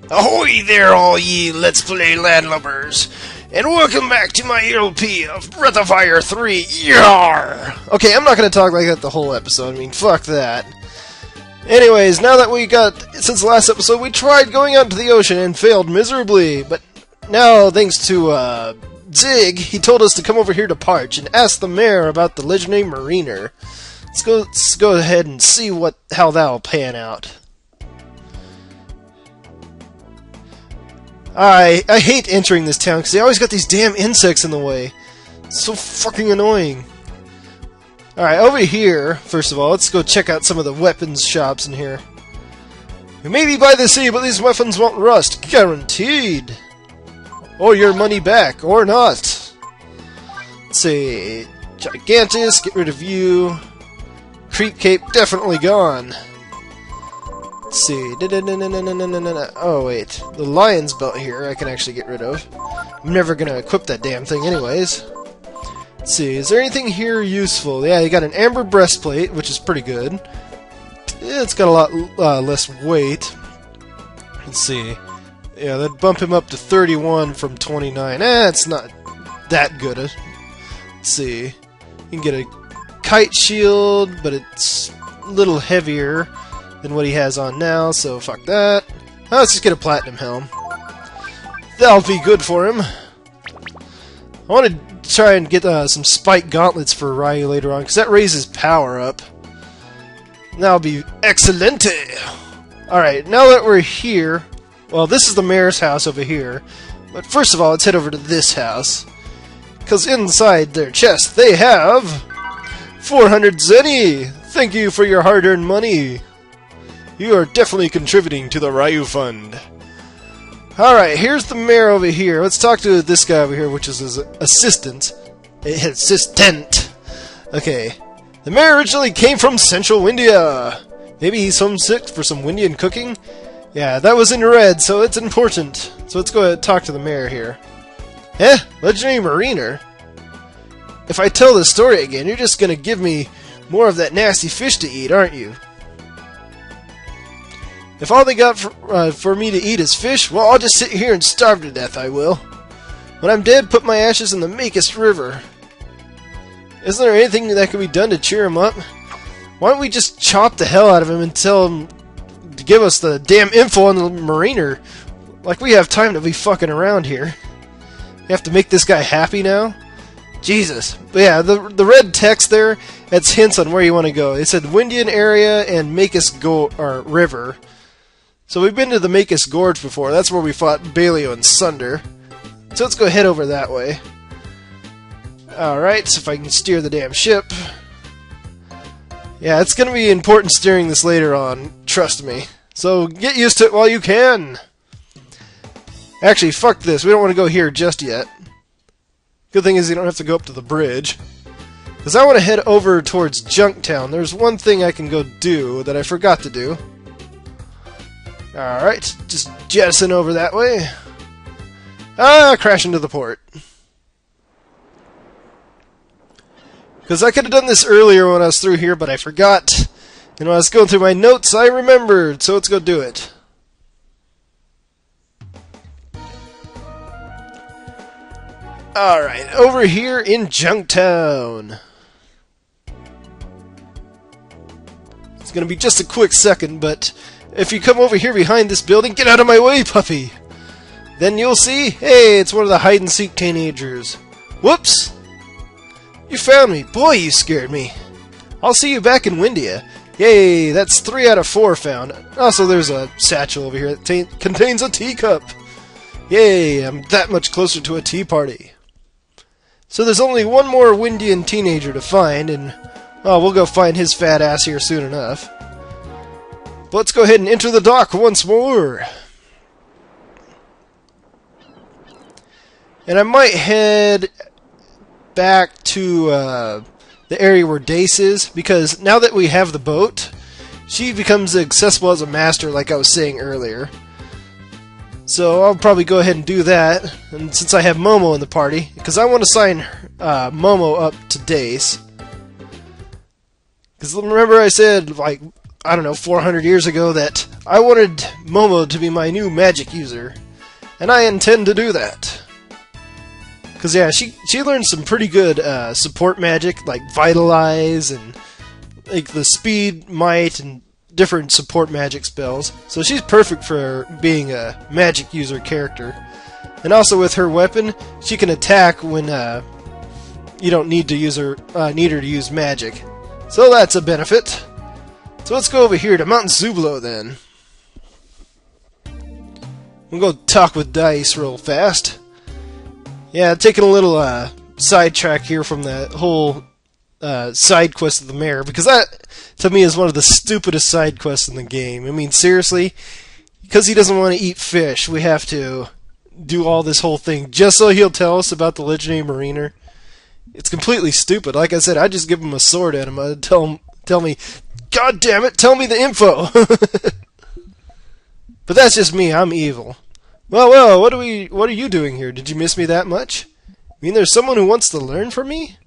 Ahoy there, all ye Let's Play landlubbers, and welcome back to my LP of Breath of Fire 3, Yar! Okay, I'm not gonna talk like that the whole episode, I mean, fuck that. Anyways, now that since the last episode, we tried going out to the ocean and failed miserably, but now, thanks to, Zig, he told us to come over here to Parch and ask the mayor about the legendary Myollnir. Let's go ahead and see how that'll pan out. I hate entering this town because they always got these damn insects in the way. It's so fucking annoying. Alright, over here, first of all, let's go check out some of the weapons shops in here. We may be by the sea, but these weapons won't rust. Guaranteed. Or your money back, or not. Let's see. Gigantus, get rid of you. Creep Cape, definitely gone. Let's see. Oh, wait. The lion's belt here I can actually get rid of. I'm never gonna equip that damn thing anyways. Let's see. Is there anything here useful? Yeah, you got an amber breastplate, which is pretty good. Yeah, it's got a lot less weight. Let's see. Yeah, that'd bump him up to 31 from 29. It's not that good. Let's see. You can get a kite shield, but it's a little heavier than what he has on now, so fuck that. Let's just get a platinum helm. That'll be good for him. I want to try and get some spike gauntlets for Ryu later on, because that raises power up. That'll be excelente! Alright, now that we're here, well, this is the mayor's house over here, but first of all, let's head over to this house. Because inside their chest, they have 400 zenny! Thank you for your hard-earned money! You are definitely contributing to the Ryu Fund. Alright, here's the mayor over here. Let's talk to this guy over here, which is his assistant. Okay. The mayor originally came from Central India. Maybe he's homesick for some Indian cooking? Yeah, that was in red, so it's important. So let's go ahead and talk to the mayor here. Legendary Myollnir? If I tell this story again, you're just gonna give me more of that nasty fish to eat, aren't you? If all they got for me to eat is fish, well, I'll just sit here and starve to death, I will. When I'm dead, put my ashes in the Makest River. Isn't there anything that can be done to cheer him up? Why don't we just chop the hell out of him and tell him to give us the damn info on the Myollnir? Like we have time to be fucking around here. You have to make this guy happy now? Jesus. But yeah, the red text there, that's hints on where you want to go. It said Windian area and Makest River. So we've been to the Makest Gorge before. That's where we fought Baleo and Sunder. So let's go head over that way. Alright, so if I can steer the damn ship. Yeah, it's going to be important steering this later on. Trust me. So get used to it while you can. Actually, fuck this. We don't want to go here just yet. Good thing is you don't have to go up to the bridge. Because I want to head over towards Junktown. There's one thing I can go do that I forgot to do. Alright, just jettison over that way. Crash into the port. Because I could have done this earlier when I was through here, but I forgot. And when I was going through my notes, I remembered. So let's go do it. Alright, over here in Junktown. It's going to be just a quick second, but if you come over here behind this building, get out of my way, puppy! Then you'll see, hey, it's one of the hide-and-seek teenagers. Whoops! You found me. Boy, you scared me. I'll see you back in Windia. Yay, that's 3 out of 4 found. Also, there's a satchel over here that contains a teacup. Yay, I'm that much closer to a tea party. So there's only one more Windian teenager to find, and we'll go find his fat ass here soon enough. But let's go ahead and enter the dock once more. And I might head back to the area where Dace is, because now that we have the boat, she becomes accessible as a master like I was saying earlier. So I'll probably go ahead and do that, and since I have Momo in the party, because I want to sign Momo up to Dace. Because remember I said, like, I don't know, 400 years ago that I wanted Momo to be my new magic user, and I intend to do that. Because, yeah, she learned some pretty good support magic, like Vitalize and like the Speed, Might, and different support magic spells. So she's perfect for being a magic user character. And also with her weapon, she can attack when you don't need to use her to use magic. So that's a benefit. So let's go over here to Mount Zublo then. We'll go talk with Deis real fast. Yeah, taking a little sidetrack here from the whole side quest of the mayor, because that, to me, is one of the stupidest side quests in the game. I mean, seriously, because he doesn't want to eat fish, we have to do all this whole thing just so he'll tell us about the legendary mariner. It's completely stupid. Like I said, I just give him a sword at him. I'd tell me, God damn it, tell me the info. But that's just me. I'm evil. Well, what are you doing here? Did you miss me that much? I mean, there's someone who wants to learn from me?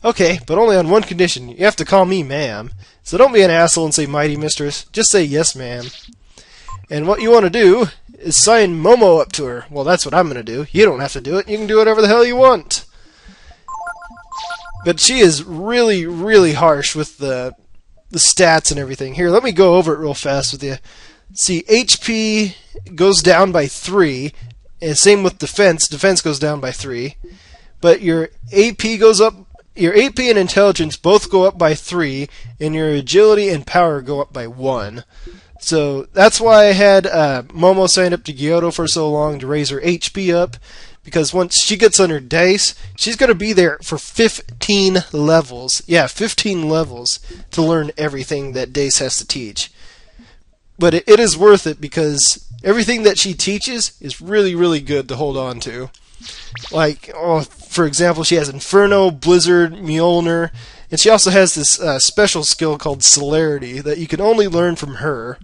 Okay, but only on one condition. You have to call me ma'am. So don't be an asshole and say mighty mistress. Just say yes, ma'am. And what you want to do is sign Momo up to her. Well, that's what I'm going to do. You don't have to do it. You can do whatever the hell you want. But she is really, really harsh with the stats and everything. Here, let me go over it real fast with you. See, HP goes down by 3, and same with defense. Defense goes down by 3. But your AP goes up, your AP and intelligence both go up by 3, and your agility and power go up by 1. So that's why I had Momo signed up to Kyoto for so long, to raise her HP up, because once she gets under Dace, she's going to be there for 15 levels. Yeah, 15 levels to learn everything that Dace has to teach. But it is worth it, because everything that she teaches is really, really good to hold on to. Like, for example, she has Inferno, Blizzard, Myollnir, and she also has this special skill called Celerity that you can only learn from her.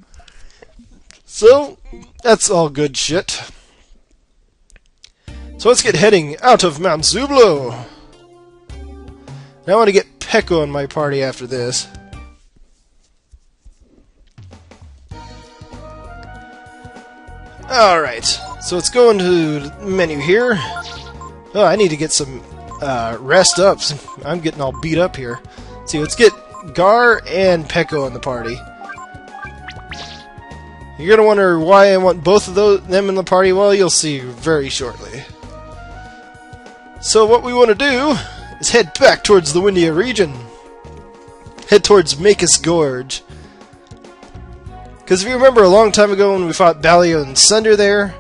So, that's all good shit. So let's get heading out of Mount Zublo. Now I want to get Peko in my party after this. Alright, so let's go into the menu here. Oh, I need to get some rest up. I'm getting all beat up here. See, let's get Gar and Peko in the party. You're going to wonder why I want both of them in the party. Well, you'll see very shortly. So what we want to do is head back towards the Windia region. Head towards Makus Gorge. Because if you remember a long time ago when we fought Balio and Sunder there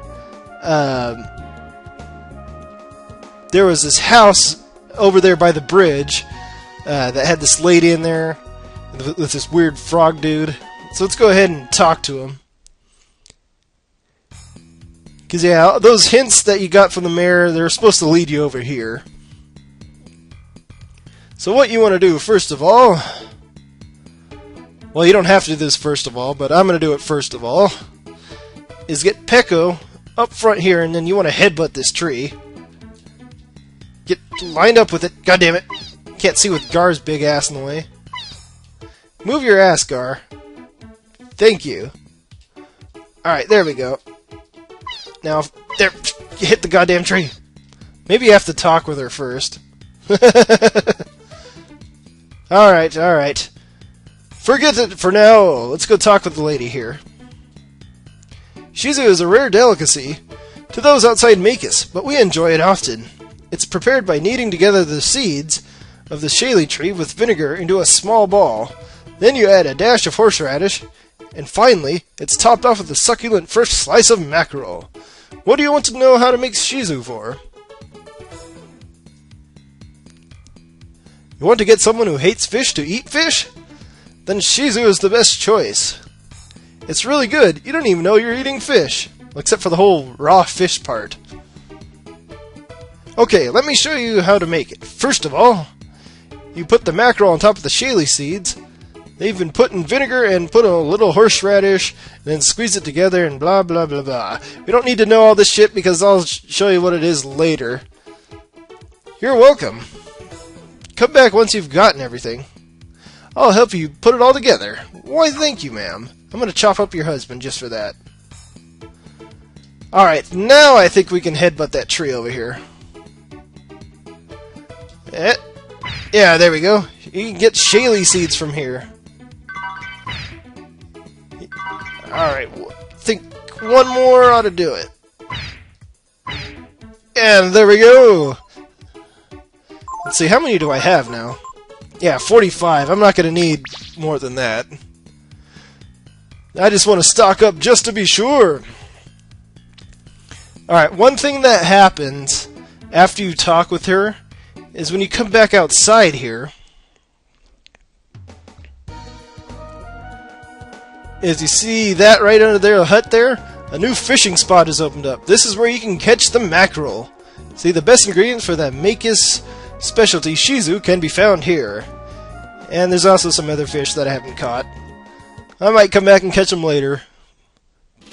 was this house over there by the bridge that had this lady in there with this weird frog dude. So let's go ahead and talk to him. Because, yeah, those hints that you got from the mayor, they're supposed to lead you over here. So what you want to do, first of all... Well, you don't have to do this first of all, but I'm going to do it first of all. Is get Peko up front here, and then you want to headbutt this tree. Get lined up with it. God damn it. Can't see with Gar's big ass in the way. Move your ass, Gar. Thank you. Alright, there we go. Now, there, you hit the goddamn tree. Maybe you have to talk with her first. Alright. Forget it for now. Let's go talk with the lady here. Shisu is a rare delicacy to those outside Makus, but we enjoy it often. It's prepared by kneading together the seeds of the Shaylee tree with vinegar into a small ball. Then you add a dash of horseradish, and finally, it's topped off with a succulent fresh slice of mackerel. What do you want to know how to make Shisu for? You want to get someone who hates fish to eat fish? Then Shisu is the best choice. It's really good. You don't even know you're eating fish. Except for the whole raw fish part. Okay, let me show you how to make it. First of all, you put the mackerel on top of the Shaylee seeds. They've been put in vinegar and put a little horseradish, and then squeeze it together and blah blah blah blah. We don't need to know all this shit because I'll show you what it is later. You're welcome. Come back once you've gotten everything. I'll help you put it all together. Why, thank you, ma'am. I'm gonna chop up your husband just for that. Alright, now I think we can headbutt that tree over here. Yeah, there we go. You can get Shaley seeds from here. Alright, think one more ought to do it. And there we go! Let's see, how many do I have now? Yeah, 45. I'm not going to need more than that. I just want to stock up just to be sure. Alright, one thing that happens after you talk with her is when you come back outside here, is you see that right under there, a hut there? A new fishing spot has opened up. This is where you can catch the mackerel. See, the best ingredients for that Make's specialty Shisu can be found here. And there's also some other fish that I haven't caught. I might come back and catch them later.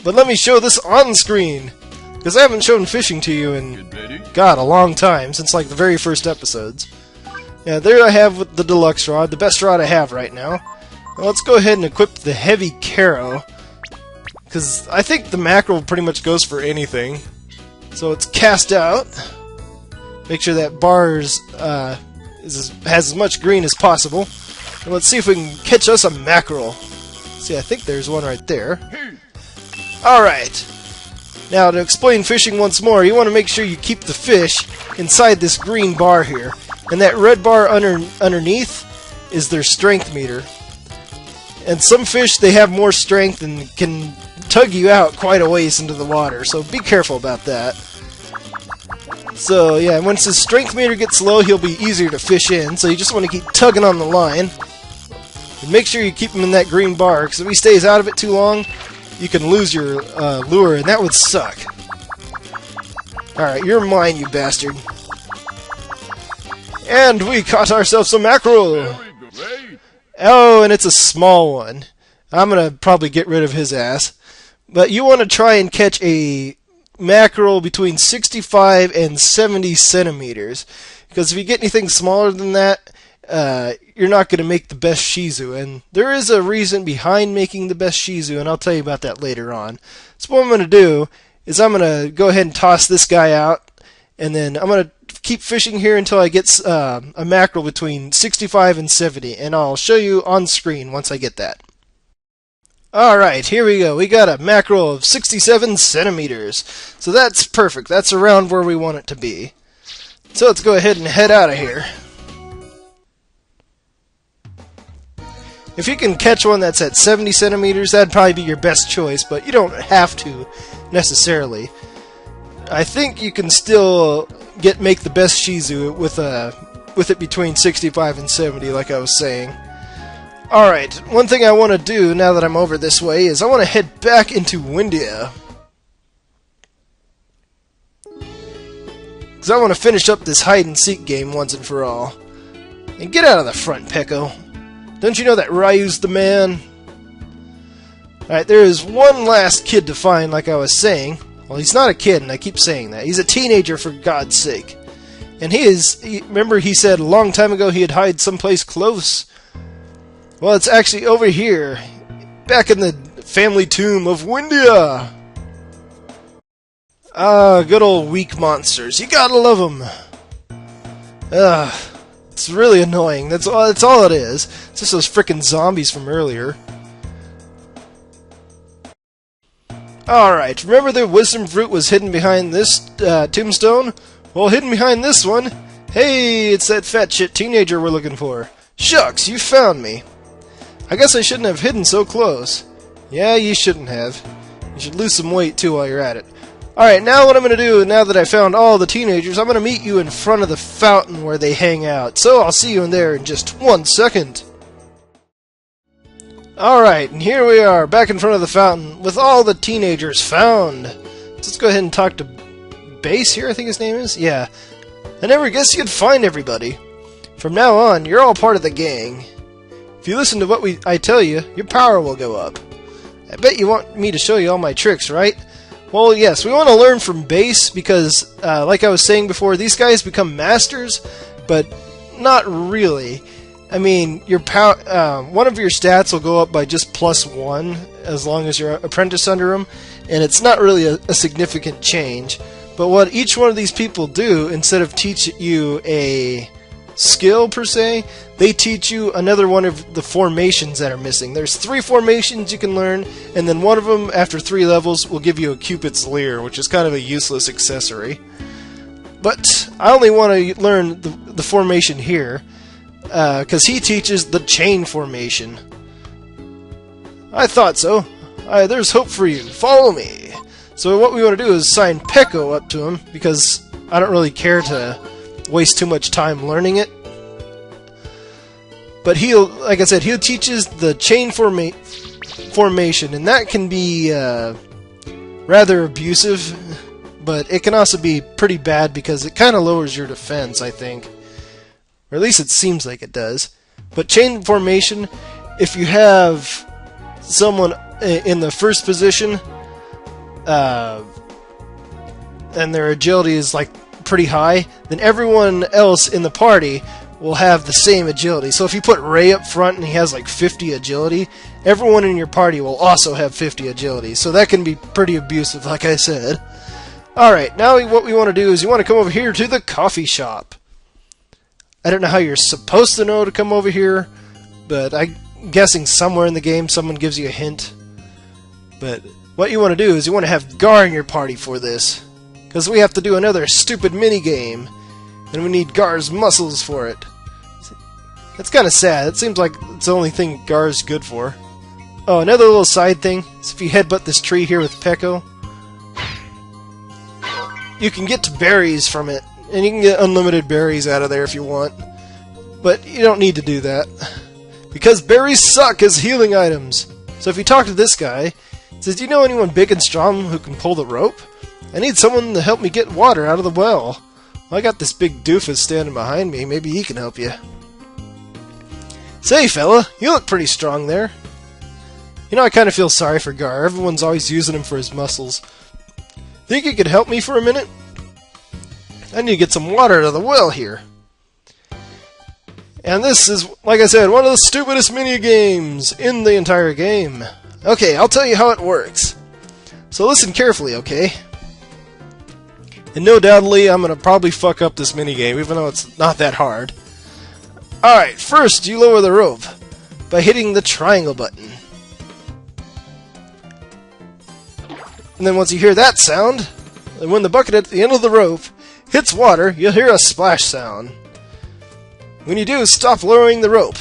But let me show this on screen, because I haven't shown fishing to you in, God, a long time, since like the very first episodes. Yeah, there I have the deluxe rod, the best rod I have right now. Now let's go ahead and equip the heavy Caro, because I think the mackerel pretty much goes for anything. So it's cast out. Make sure that bar has as much green as possible. And let's see if we can catch us a mackerel. See, I think there's one right there. Alright. Now, to explain fishing once more, you want to make sure you keep the fish inside this green bar here. And that red bar underneath is their strength meter. And some fish, they have more strength and can tug you out quite a ways into the water, so be careful about that. So, yeah, once his strength meter gets low, he'll be easier to fish in, so you just want to keep tugging on the line. And make sure you keep him in that green bar, because if he stays out of it too long, you can lose your lure, and that would suck. Alright, you're mine, you bastard. And we caught ourselves some mackerel! Oh, and it's a small one. I'm gonna probably get rid of his ass. But you want to try and catch a mackerel between 65 and 70 centimeters. Because if you get anything smaller than that, you're not going to make the best Shisu. And there is a reason behind making the best Shisu, and I'll tell you about that later on. So what I'm going to do is I'm going to go ahead and toss this guy out. And then I'm going to keep fishing here until I get a mackerel between 65 and 70. And I'll show you on screen once I get that. Alright, here we go. We got a mackerel of 67 centimeters. So that's perfect. That's around where we want it to be. So let's go ahead and head out of here. If you can catch one that's at 70 centimeters, that'd probably be your best choice, but you don't have to necessarily. I think you can still make the best Shisu with it between 65 and 70, like I was saying. Alright, one thing I want to do now that I'm over this way is I want to head back into Windia. Because I want to finish up this hide-and-seek game once and for all. And get out of the front, Pecco. Don't you know that Ryu's the man? Alright, there is one last kid to find, like I was saying. Well, he's not a kid, and I keep saying that. He's a teenager, for God's sake. And remember he said a long time ago he'd hide someplace close? Well, it's actually over here, back in the family tomb of Windia. Ah, good old weak monsters. You gotta love them. It's really annoying. That's all it is. It's just those frickin' zombies from earlier. Alright, remember the wisdom fruit was hidden behind this tombstone? Well, hidden behind this one. Hey, it's that fat shit teenager we're looking for. Shucks, you found me. I guess I shouldn't have hidden so close. Yeah, you shouldn't have. You should lose some weight, too, while you're at it. Alright, now what I'm going to do, now that I found all the teenagers, I'm going to meet you in front of the fountain where they hang out. So I'll see you in there in just 1 second. Alright, and here we are, back in front of the fountain, with all the teenagers found. Let's go ahead and talk to Dace here, I think his name is? Yeah. I never guessed you'd find everybody. From now on, you're all part of the gang. If you listen to what I tell you, your power will go up. I bet you want me to show you all my tricks, right? Well, yes, we want to learn from Dace because, like I was saying before, these guys become masters, but not really. I mean, your one of your stats will go up by just +1 as long as you're apprentice under them, and it's not really a significant change. But what each one of these people do, instead of teach you a skill per se, they teach you another one of the formations that are missing. There's 3 formations you can learn, and then one of them after 3 levels will give you a Cupid's Leer, which is kind of a useless accessory. But I only want to learn the formation here, because he teaches the chain formation. I thought so. There's hope for you. Follow me. So what we want to do is sign Peko up to him, because I don't really care to waste too much time learning it. But like I said, he teaches the chain formation, and that can be rather abusive, but it can also be pretty bad because it kind of lowers your defense, I think. Or at least it seems like it does. But chain formation, if you have someone in the first position, and their agility is like pretty high, then everyone else in the party will have the same agility. So if you put Ray up front and he has like 50 agility, everyone in your party will also have 50 agility. So that can be pretty abusive, like I said. Alright, now what we want to do is you want to come over here to the coffee shop. I don't know how you're supposed to know to come over here, but I'm guessing somewhere in the game someone gives you a hint. But what you want to do is you want to have Gar in your party for this, because we have to do another stupid mini-game, and we need Gar's muscles for it. It's kind of sad. It seems like it's the only thing Gar's good for. Oh, another little side thing is if you headbutt this tree here with Peko, you can get to berries from it, and you can get unlimited berries out of there if you want. But you don't need to do that, because berries suck as healing items. So if you talk to this guy, he says, "Do you know anyone big and strong who can pull the rope? I need someone to help me get water out of the well. Well, I got this big doofus standing behind me. Maybe he can help you." Say, fella, you look pretty strong there. You know, I kind of feel sorry for Gar. Everyone's always using him for his muscles. Think you could help me for a minute? I need to get some water out of the well here. And this is, like I said, one of the stupidest mini-games in the entire game. Okay, I'll tell you how it works. So listen carefully, okay? And no doubtly, I'm going to probably fuck up this minigame, even though it's not that hard. Alright, first you lower the rope by hitting the triangle button. And then once you hear that sound, and when the bucket at the end of the rope hits water, you'll hear a splash sound. When you do, stop lowering the rope.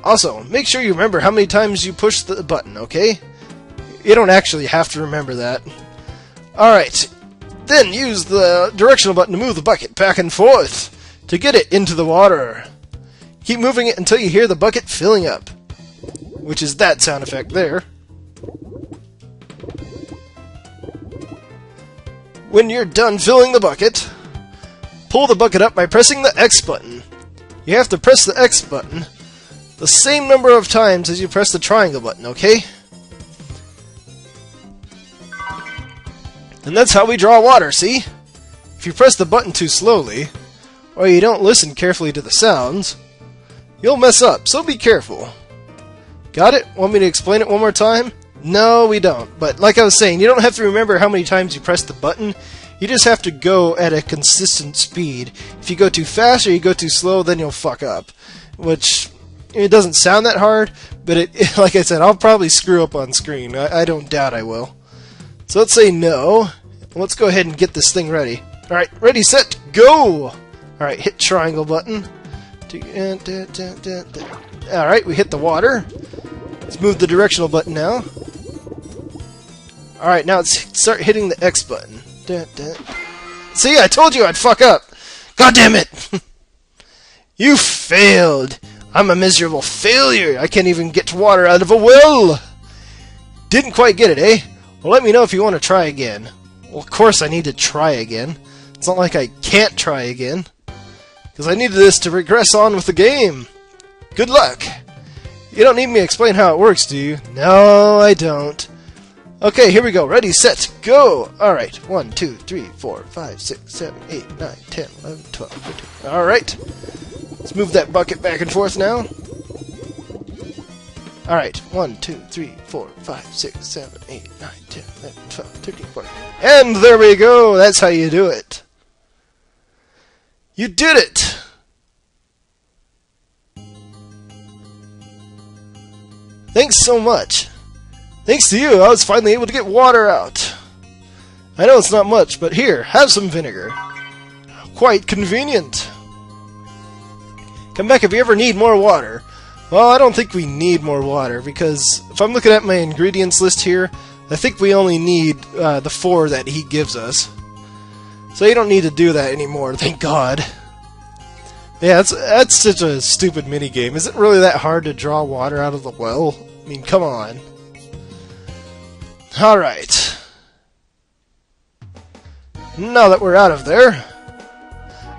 Also, make sure you remember how many times you push the button, okay? You don't actually have to remember that. Alright, then use the directional button to move the bucket back and forth to get it into the water. Keep moving it until you hear the bucket filling up, which is that sound effect there. When you're done filling the bucket, pull the bucket up by pressing the X button. You have to press the X button the same number of times as you press the triangle button, okay? And that's how we draw water, see? If you press the button too slowly, or you don't listen carefully to the sounds, you'll mess up, so be careful. Got it? Want me to explain it one more time? No, we don't. But like I was saying, you don't have to remember how many times you press the button. You just have to go at a consistent speed. If you go too fast or you go too slow, then you'll fuck up. Which, it doesn't sound that hard, but it like I said, I'll probably screw up on screen. I don't doubt I will. So let's say no. Let's go ahead and get this thing ready. Alright, ready, set, go! Alright, hit triangle button. Alright, we hit the water. Let's move the directional button now. Alright, now let's start hitting the X button. See, I told you I'd fuck up! God damn it! You failed! I'm a miserable failure! I can't even get water out of a well! Didn't quite get it, eh? Well, let me know if you want to try again. Well, of course I need to try again. It's not like I can't try again. Because I needed this to regress on with the game. Good luck! You don't need me to explain how it works, do you? No, I don't. Okay, here we go. Ready, set, go! Alright, 1, 2, 3, 4, 5, 6, 7, 8, 9, 10, 11, 12, 13. Alright. Let's move that bucket back and forth now. Alright, 1, 2, 3, 4, 5, 6, 7, 8, 9, 10, 11, 12, 13, 14. And there we go! That's how you do it! You did it! Thanks so much! Thanks to you, I was finally able to get water out! I know it's not much, but here, have some vinegar. Quite convenient! Come back if you ever need more water. Well, I don't think we need more water, because if I'm looking at my ingredients list here, I think we only need the 4 that he gives us. So you don't need to do that anymore, thank God. Yeah, that's such a stupid minigame. Is it really that hard to draw water out of the well? I mean, come on. Alright. Now that we're out of there,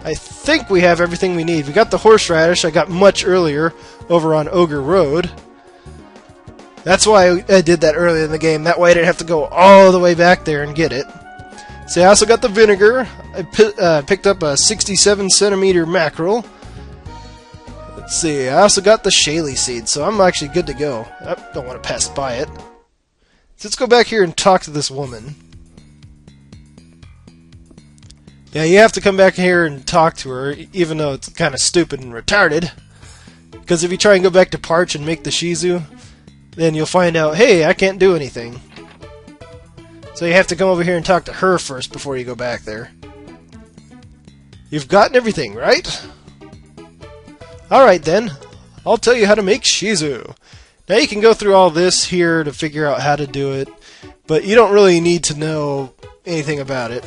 I think we have everything we need. We got the horseradish I got much earlier over on Ogre Road. That's why I did that earlier in the game. That way I didn't have to go all the way back there and get it. So I also got the vinegar. I picked up a 67 centimeter mackerel. Let's see. I also got the Shaly seed, so I'm actually good to go. I don't want to pass by it. So let's go back here and talk to this woman. Yeah, you have to come back here and talk to her, even though it's kind of stupid and retarded. Because if you try and go back to Parch and make the Shisu, then you'll find out, hey, I can't do anything. So you have to come over here and talk to her first before you go back there. You've gotten everything, right? Alright then, I'll tell you how to make Shisu. Now you can go through all this here to figure out how to do it, but you don't really need to know anything about it.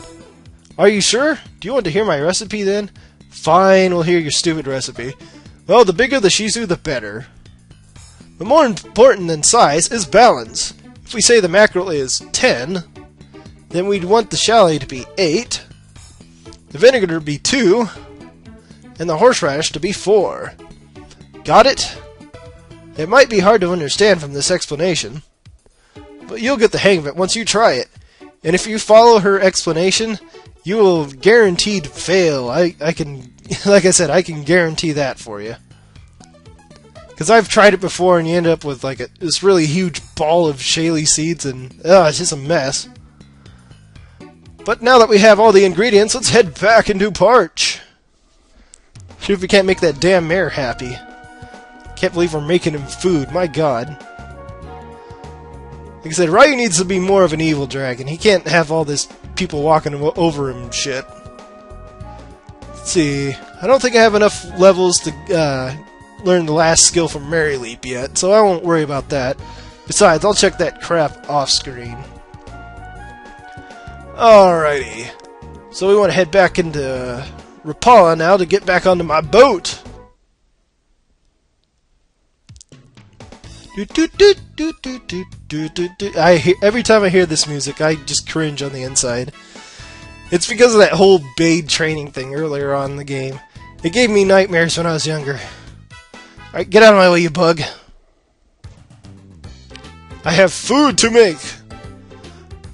Are you sure? Do you want to hear my recipe then? Fine, we'll hear your stupid recipe. Well, the bigger the Shisu, the better. But more important than size is balance. If we say the mackerel is 10, then we'd want the Shaly to be 8, the vinegar to be 2, and the horseradish to be 4. Got it? It might be hard to understand from this explanation, but you'll get the hang of it once you try it. And if you follow her explanation, you will guaranteed fail. I can, like I said, I can guarantee that for you. Because I've tried it before and you end up with like this really huge ball of Shaly seeds and it's just a mess. But now that we have all the ingredients, let's head back into Parch. See if we can't make that damn mayor happy. Can't believe we're making him food, my god. Like I said, Ryu needs to be more of an evil dragon. He can't have all this people walking over him and shit. Let's see. I don't think I have enough levels to learn the last skill from Mary Leap yet, so I won't worry about that. Besides, I'll check that crap off screen. Alrighty. So we want to head back into Rapala now to get back onto my boat. Every time I hear this music, I just cringe on the inside. It's because of that whole Bade training thing earlier on in the game. It gave me nightmares when I was younger. Alright, get out of my way, you bug. I have food to make!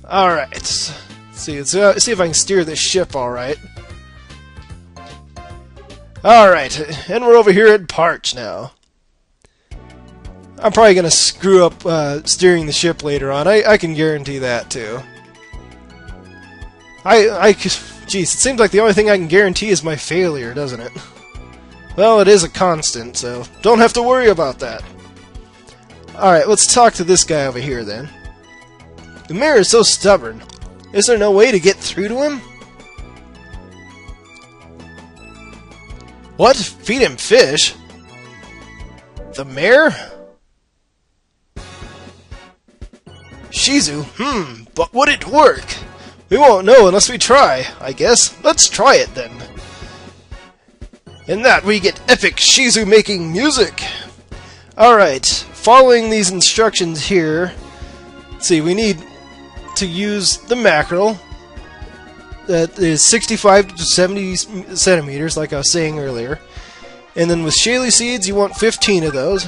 Alright. Let's see if I can steer this ship alright. Alright, and we're over here at Parch now. I'm probably going to screw up steering the ship later on. I can guarantee that, too. Jeez, it seems like the only thing I can guarantee is my failure, doesn't it? Well, it is a constant, so don't have to worry about that. Alright, let's talk to this guy over here, then. The mayor is so stubborn. Is there no way to get through to him? What? Feed him fish? The mayor? Shisu? But would it work? We won't know unless we try, I guess. Let's try it, then. In that, we get epic Shisu making music! Alright, following these instructions here, let's see, we need to use the mackerel. That is 65 to 70 centimeters, like I was saying earlier. And then with Shaly seeds, you want 15 of those.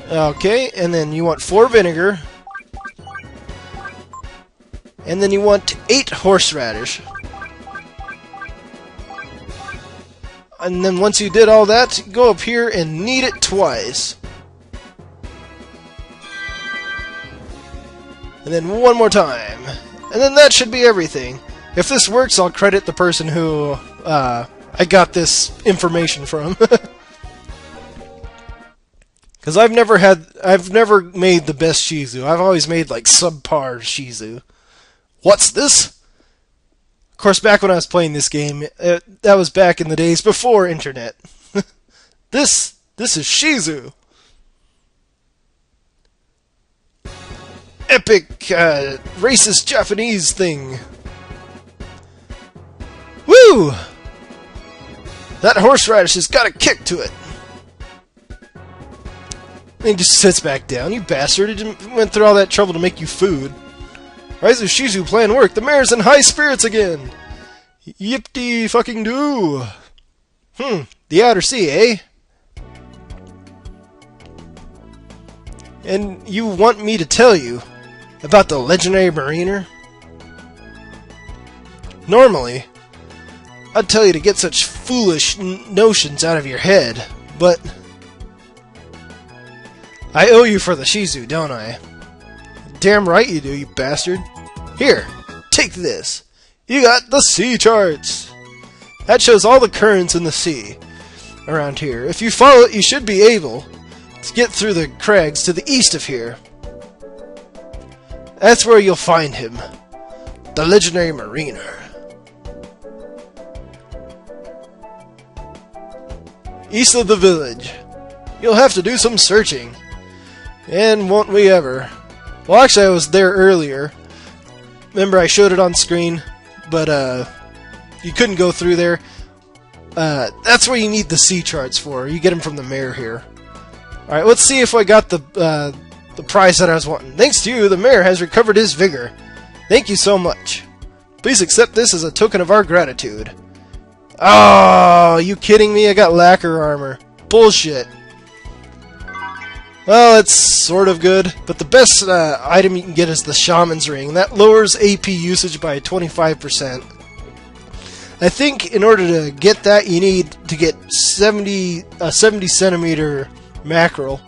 Okay, and then you want 4 vinegar. And then you want 8 horseradish. And then once you did all that, go up here and knead it twice. And then one more time. And then that should be everything. If this works, I'll credit the person who I got this information from. Because I've never made the best Shisu. I've always made like subpar Shisu. What's this? Of course, back when I was playing this game, that was back in the days before internet. This is Shisu. Epic racist Japanese thing. Woo! That horseradish has got a kick to it. And he just sits back down. You bastard! He went through all that trouble to make you food. Rise of Shisu plan work. The mayor's in high spirits again. Yip-de fucking doo. The outer sea, eh? And you want me to tell you about the legendary mariner? Normally, I'd tell you to get such foolish notions out of your head, but I owe you for the Shisu, don't I? Damn right you do, you bastard. Here, take this. You got the sea charts. That shows all the currents in the sea around here. If you follow it, you should be able to get through the crags to the east of here. That's where you'll find him, the legendary mariner. East of the village. You'll have to do some searching. And won't we ever. Well, actually, I was there earlier. Remember, I showed it on screen, but you couldn't go through there. That's where you need the sea charts for. You get them from the mayor here. Alright, let's see if I got the prize that I was wanting. Thanks to you, the mayor has recovered his vigor. Thank you so much. Please accept this as a token of our gratitude. Oh, you kidding me? I got lacquer armor. Bullshit. Well, it's sort of good, but the best item you can get is the Shaman's Ring. That lowers AP usage by 25%. I think in order to get that, you need to get 70 centimeter mackerel,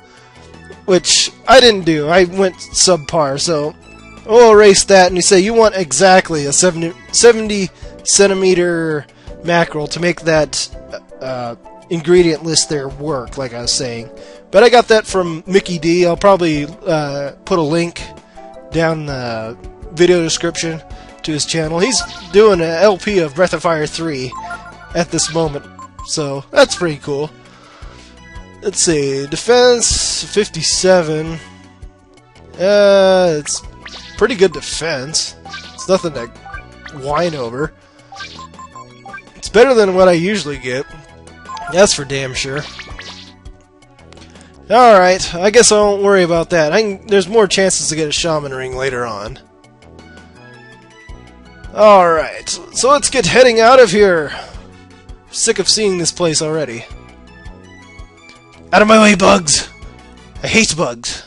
which I didn't do. I went subpar, so we'll erase that, and you say you want exactly a 70 centimeter mackerel to make that ingredient list there work, like I was saying. But I got that from Mickey D. I'll probably put a link down in the video description to his channel. He's doing an LP of Breath of Fire 3 at this moment, so that's pretty cool. Let's see, defense 57. It's pretty good defense. It's nothing to whine over. It's better than what I usually get. That's for damn sure. Alright, I guess I won't worry about that. There's more chances to get a Shaman Ring later on. Alright, so let's get heading out of here. Sick of seeing this place already. Out of my way, bugs! I hate bugs.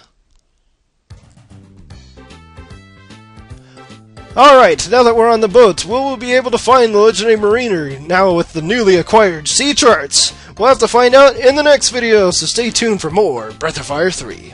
Alright, now that we're on the boat, we'll be able to find the legendary mariner now with the newly acquired sea charts. We'll have to find out in the next video, so stay tuned for more Breath of Fire 3.